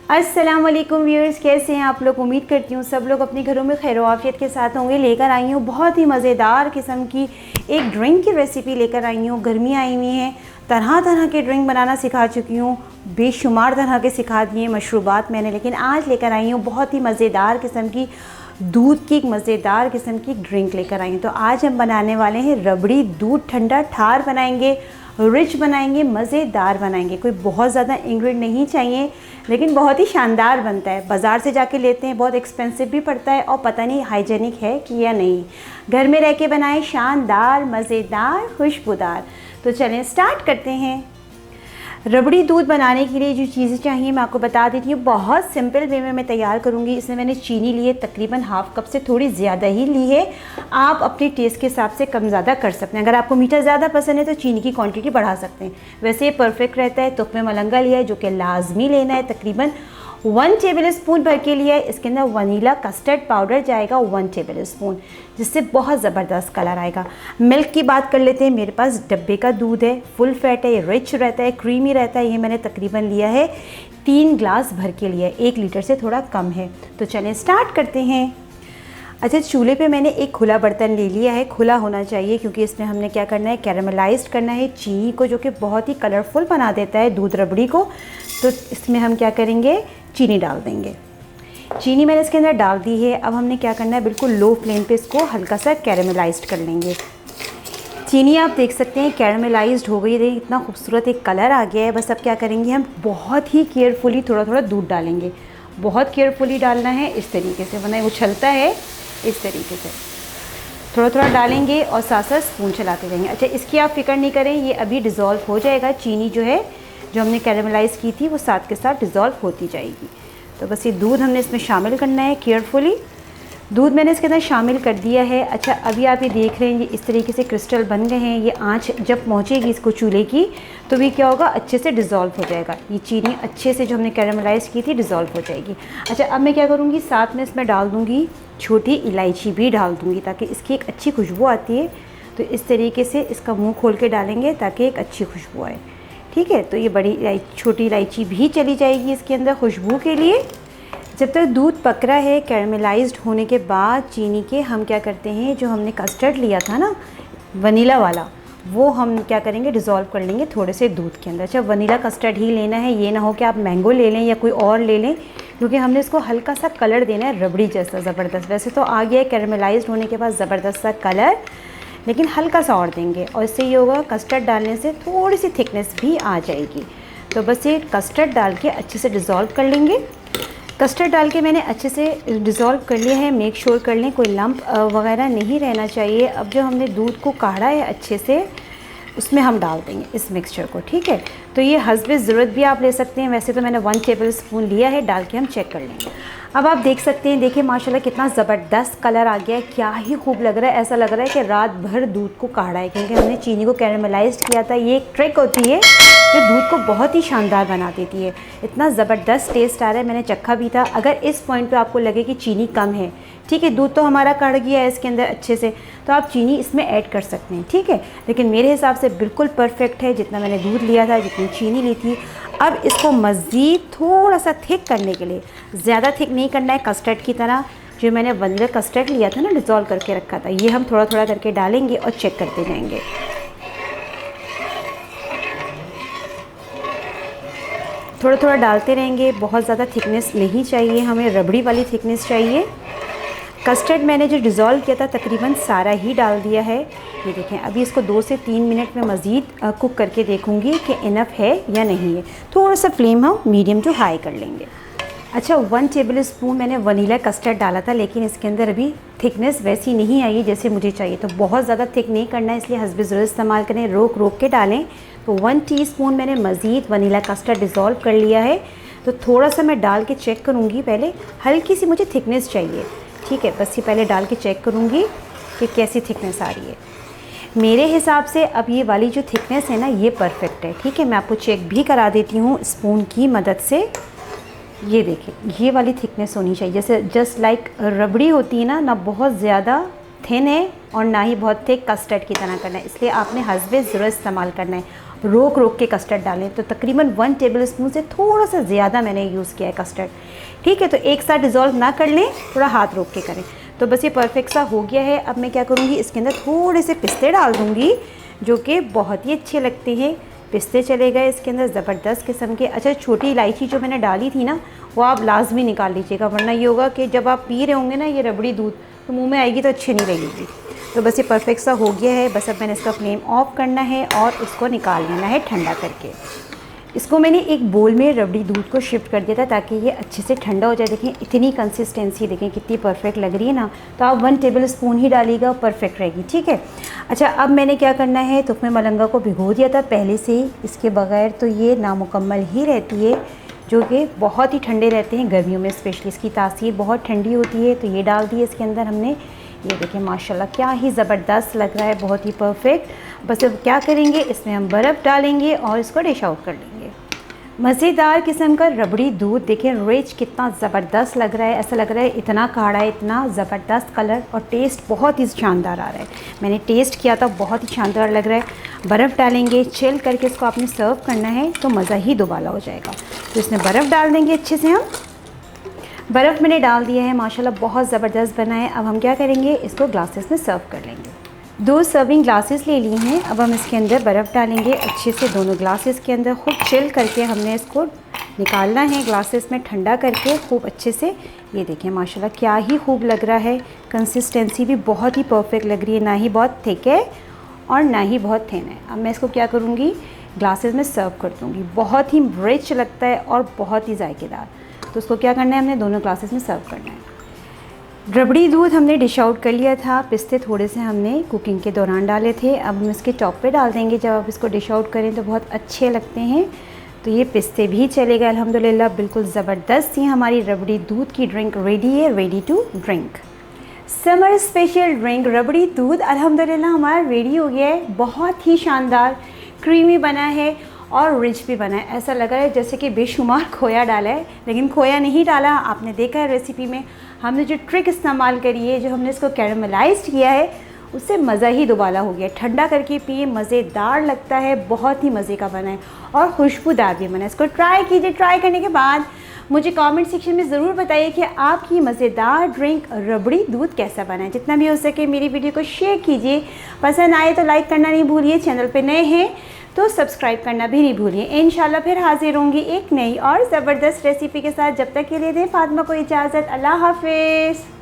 अस्सलाम वालेकुम व्यूअर्स, कैसे हैं आप लोग। उम्मीद करती हूँ सब लोग अपने घरों में खैर आफियत के साथ होंगे। लेकर आई हूँ बहुत ही मज़ेदार किस्म की एक ड्रिंक की रेसिपी लेकर आई हूँ। गर्मी आई हुई है, तरह तरह के ड्रिंक बनाना सिखा चुकी हूँ, बेशुमार तरह के सिखा दिए मशरूबात मैंने, लेकिन आज लेकर आई हूँ बहुत ही मज़ेदार किस्म की दूध की एक मज़ेदार किस्म की ड्रिंक लेकर आई हूँ। तो आज हम बनाने वाले हैं रबड़ी दूध ठंडा ठार बनाएंगे, रिच बनाएंगे, मज़ेदार बनाएंगे। कोई बहुत ज़्यादा इंग्रेडिएंट नहीं चाहिए, लेकिन बहुत ही शानदार बनता है। बाज़ार से जाके लेते हैं, बहुत एक्सपेंसिव भी पड़ता है और पता नहीं हाइजेनिक है कि या नहीं। घर में रह के बनाएं, शानदार, मज़ेदार, खुशबूदार। तो चलें स्टार्ट करते हैं। रबड़ी दूध बनाने के लिए जो चीज़ें चाहिए मैं आपको बता देती हूँ। बहुत सिंपल वे में मैं तैयार करूँगी। इसमें मैंने चीनी ली है, तकरीबन हाफ़ कप से थोड़ी ज़्यादा ही ली है। आप अपने टेस्ट के हिसाब से कम ज़्यादा कर सकते हैं। अगर आपको मीठा ज़्यादा पसंद है तो चीनी की क्वांटिटी बढ़ा सकते हैं। वैसे ये परफेक्ट रहता है। तो मैं मलंगा लिया है जो कि लाजमी लेना है, तकरीबन 1 टेबल स्पून भर के लिया है। इसके अंदर वनीला कस्टर्ड पाउडर जाएगा 1 टेबल स्पून, जिससे बहुत ज़बरदस्त कलर आएगा। मिल्क की बात कर लेते हैं। मेरे पास डब्बे का दूध है, फुल फैट है, ये रिच रहता है, क्रीमी रहता है। ये मैंने तकरीबन लिया है 3 ग्लास भर के लिया है, 1 लीटर से थोड़ा कम है। तो चलें स्टार्ट करते हैं। अच्छा, चूल्हे पे मैंने एक खुला बर्तन ले लिया है। खुला होना चाहिए क्योंकि इसमें हमने क्या करना है, कैरामलाइज़ करना है चीनी को, जो कि बहुत ही कलरफुल बना देता है दूध रबड़ी को। तो इसमें हम क्या करेंगे, चीनी डाल देंगे। चीनी मैंने इसके अंदर डाल दी है। अब हमने क्या करना है, बिल्कुल लो फ्लेम पे इसको हल्का सा कैरामलाइज़ कर लेंगे। चीनी आप देख सकते हैं कैरामलाइज्ड हो गई है, इतना खूबसूरत एक कलर आ गया है। बस अब क्या करेंगे, हम बहुत ही केयरफुली थोड़ा थोड़ा दूध डालेंगे। बहुत केयरफुली डालना है इस तरीके से, वरना उछलता है। इस तरीके से थोड़ा थोड़ा डालेंगे और साथ साथ स्पून चलाते जाएंगे। अच्छा, इसकी आप फिक्र नहीं करें, ये अभी डिज़ोल्व हो जाएगा। चीनी जो है, जो हमने कैरामलाइज़ की थी, वो साथ के साथ डिज़ोल्व होती जाएगी। तो बस ये दूध हमने इसमें शामिल करना है केयरफुली। दूध मैंने इसके अंदर शामिल कर दिया है। अच्छा, अभी आप ये देख रहे हैं, ये इस तरीके से क्रिस्टल बन गए हैं। ये आंच जब पहुंचेगी इसको चूल्हे की, तो भी क्या होगा, अच्छे से डिज़ोल्व हो जाएगा। ये चीनी अच्छे से जो हमने कैरामलाइज़ की थी डिज़ोल्व हो जाएगी। अच्छा, अब मैं क्या करूँगी, साथ में इसमें डाल दूँगी छोटी इलायची भी डाल दूँगी, ताकि इसकी एक अच्छी खुशबू आती है। तो इस तरीके से इसका मुँह खोल के डालेंगे ताकि एक अच्छी खुशबू आए। ठीक है, तो ये बड़ी छोटी इलायची भी चली जाएगी इसके अंदर खुशबू के लिए। जब तक दूध पक रहा है, कैरामलाइज्ड होने के बाद चीनी के, हम क्या करते हैं, जो हमने कस्टर्ड लिया था ना वनीला वाला, वो हम क्या करेंगे, डिज़ोल्व कर लेंगे थोड़े से दूध के अंदर। अच्छा, वनीला कस्टर्ड ही लेना है, ये ना हो कि आप मैंगो ले लें या कोई और ले लें, क्योंकि हमने इसको हल्का सा कलर देना है रबड़ी जैसा ज़बरदस्त। वैसे तो आ गया है कैरामलाइज्ड होने के बाद ज़बरदस्त सा कलर, लेकिन हल्का सा और देंगे और इससे ये होगा, कस्टर्ड डालने से थोड़ी सी थिकनेस भी आ जाएगी। तो बस ये कस्टर्ड डाल के अच्छे से डिज़ोल्व कर लेंगे। कस्टर्ड डाल के मैंने अच्छे से डिज़ोल्व कर लिया है। मेक श्योर कर लें कोई लंप वगैरह नहीं रहना चाहिए। अब जो हमने दूध को काढ़ा है अच्छे से, उसमें हम डाल देंगे इस मिक्सचर को। ठीक है, तो ये हस्बे ज़रूरत भी आप ले सकते हैं। वैसे तो मैंने 1 टेबल स्पून लिया है, डाल के हम चेक कर लेंगे। अब आप देख सकते हैं, देखिए माशाल्लाह कितना ज़बरदस्त कलर आ गया है, क्या ही खूब लग रहा है। ऐसा लग रहा है कि रात भर दूध को काढ़ा है, क्योंकि हमने चीनी को कैरामलाइज्ड किया था। ये एक ट्रिक होती है जो दूध को बहुत ही शानदार बना देती है। इतना ज़बरदस्त टेस्ट आ रहा है, मैंने चखा भी था। अगर इस पॉइंट पे आपको लगे कि चीनी कम है, ठीक है, दूध तो हमारा कढ़ गया है इसके अंदर अच्छे से, तो आप चीनी इसमें ऐड कर सकते हैं। ठीक है, लेकिन मेरे हिसाब से बिल्कुल परफेक्ट है, जितना मैंने दूध लिया था, जितनी चीनी ली थी। अब इसको मज़ीद थोड़ा सा थिक करने के लिए, ज़्यादा थिक नहीं करना है कस्टर्ड की तरह। जो मैंने वनीला कस्टर्ड लिया था ना, डिज़ोल्व करके रखा था, ये हम थोड़ा थोड़ा करके डालेंगे और चेक करते जाएंगे। थोड़ा थोड़ा डालते रहेंगे, बहुत ज़्यादा थिकनेस नहीं चाहिए हमें, रबड़ी वाली थिकनेस चाहिए। कस्टर्ड मैंने जो डिज़ोल्व किया था तकरीबन सारा ही डाल दिया है। ये देखें, अभी इसको 2 से 3 मिनट में मज़ीद कुक करके देखूंगी कि इनफ है या नहीं है। थोड़ा सा फ्लेम हम मीडियम टू हाई कर लेंगे। अच्छा, 1 टेबल स्पून मैंने वनीला कस्टर्ड डाला था, लेकिन इसके अंदर अभी थिकनेस वैसी नहीं आई जैसे मुझे चाहिए। तो बहुत ज़्यादा थिक नहीं करना है, इसलिए हस्बे ज़रूरत इस्तेमाल करें, रोक रोक के डालें। तो 1 टीस्पून मैंने मज़ीद वनीला कस्टर्ड डिज़ोल्व कर लिया है। तो थोड़ा सा मैं डाल के चेक करूँगी, पहले हल्की सी मुझे थिकनेस चाहिए। ठीक है, बस ये पहले डाल के चेक करूँगी कि कैसी थिकनेस आ रही है। मेरे हिसाब से अब ये वाली जो थिकनेस है ना, ये परफेक्ट है। ठीक है, मैं आपको चेक भी करा देती हूँ स्पून की मदद से। ये देखें, ये वाली थिकनेस होनी चाहिए, जैसे जस्ट लाइक रबड़ी होती है ना, ना बहुत ज़्यादा थिन है और ना ही बहुत थिक कस्टर्ड की तरह करना है। इसलिए आपने हस्बे ज़रूर इस्तेमाल करना है। रोक रोक के कस्टर्ड डालें। तो तकरीबन 1 टेबलस्पून से थोड़ा सा ज़्यादा मैंने यूज़ किया है कस्टर्ड, ठीक है। तो एक साथ डिज़ोल्व ना कर लें, थोड़ा हाथ रोक के करें। तो बस ये परफेक्ट सा हो गया है। अब मैं क्या करूँगी, इसके अंदर थोड़े से पिस्ते डाल दूँगी जो कि बहुत ही अच्छे लगते हैं। पिस्ते चले गए इसके अंदर ज़बरदस्त किस्म के। अच्छा, छोटी इलायची जो मैंने डाली थी ना, वो आप लाजमी निकाल लीजिएगा, वरना ये होगा कि जब आप पी रहे होंगे ना ये रबड़ी दूध, तो मुंह में आएगी तो अच्छी नहीं लगेगी। तो बस ये परफेक्ट सा हो गया है। बस अब मैंने इसका फ्लेम ऑफ करना है और इसको निकाल लेना है ठंडा करके। इसको मैंने एक बोल में रबड़ी दूध को शिफ्ट कर दिया था ताकि ये अच्छे से ठंडा हो जाए। देखें इतनी कंसिस्टेंसी, देखें कितनी परफेक्ट लग रही है ना। तो आप 1 टेबलस्पून ही डालिएगा, परफेक्ट रहेगी, ठीक है। अच्छा, अब मैंने क्या करना है, तो मैं मलंगा को भिगो दिया था पहले से ही। इसके बगैर तो ये नामुकम्मल ही रहती है, जो कि बहुत ही ठंडे रहते हैं गर्मियों में स्पेशली। इसकी तासीर बहुत ठंडी होती है। तो ये डाल दिए इसके अंदर हमने। ये देखें माशाल्लाह क्या ही ज़बरदस्त लग रहा है, बहुत ही परफेक्ट। बस अब क्या करेंगे, इसमें हम बर्फ़ डालेंगे और इसको डिश आउट कर लेंगे। मज़ेदार किस्म का रबड़ी दूध, देखें रिच कितना ज़बरदस्त लग रहा है। ऐसा लग रहा है इतना गाढ़ा है, इतना ज़बरदस्त कलर, और टेस्ट बहुत ही शानदार आ रहा है। मैंने टेस्ट किया था, बहुत ही शानदार लग रहा है। बर्फ़ डालेंगे, चिल करके इसको आपने सर्व करना है तो मज़ा ही दोबाला हो जाएगा। तो इसमें बर्फ़ डाल देंगे अच्छे से। हम बर्फ़ मैंने डाल दिया है, माशाल्लाह बहुत ज़बरदस्त बना है। अब हम क्या करेंगे, इसको ग्लासेस में सर्व कर लेंगे। 2 सर्विंग ग्लासेस ले लिए हैं। अब हम इसके अंदर बर्फ़ डालेंगे अच्छे से दोनों ग्लासेस के अंदर। खूब चिल करके हमने इसको निकालना है ग्लासेस में, ठंडा करके खूब अच्छे से। ये देखें माशाल्लाह क्या ही खूब लग रहा है। कंसिस्टेंसी भी बहुत ही परफेक्ट लग रही है, ना ही बहुत थिक है और ना ही बहुत थिन है। अब मैं इसको क्या करूँगी, ग्लासेस में सर्व कर दूँगी। बहुत ही रिच लगता है और बहुत ही जायकेदार। तो उसको क्या करना है, हमने दोनों ग्लासेस में सर्व करना है। रबड़ी दूध हमने डिश आउट कर लिया था। पिस्ते थोड़े से हमने कुकिंग के दौरान डाले थे। अब हम इसके टॉप पे डाल देंगे। जब आप इसको डिश आउट करें तो बहुत अच्छे लगते हैं। तो ये पिस्ते भी चले गए अल्हम्दुलिल्लाह, बिल्कुल ज़बरदस्त। ये हमारी रबड़ी दूध की ड्रिंक रेडी है, ready to drink. Summer special drink rabri दूध अल्हम्दुलिल्लाह हमारा रेडी हो गया है। बहुत ही शानदार क्रीमी बना है और रिच भी बना है। ऐसा लग रहा है जैसे कि बेशुमार खोया डाला है, लेकिन खोया नहीं डाला। आपने देखा है रेसिपी में हमने जो ट्रिक इस्तेमाल करी है, जो हमने इसको कैरामलाइज़ किया है, उससे मज़ा ही दोबाला हो गया। ठंडा करके पिए, मज़ेदार लगता है, बहुत ही मज़े का बना है और खुशबूदार भी बना है। इसको ट्राई कीजिए। ट्राई करने के बाद मुझे कमेंट सेक्शन में ज़रूर बताइए कि आपकी मज़ेदार ड्रिंक रबड़ी दूध कैसा बना है। जितना भी हो सके मेरी वीडियो को शेयर कीजिए। पसंद आए तो लाइक करना नहीं भूलिए। चैनल पे नए हैं तो सब्सक्राइब करना भी नहीं भूलिए। इंशाल्लाह फिर हाजिर होंगी एक नई और ज़बरदस्त रेसिपी के साथ। जब तक के लिए दें फातिमा को इजाज़त। अल्लाह हाफिज़।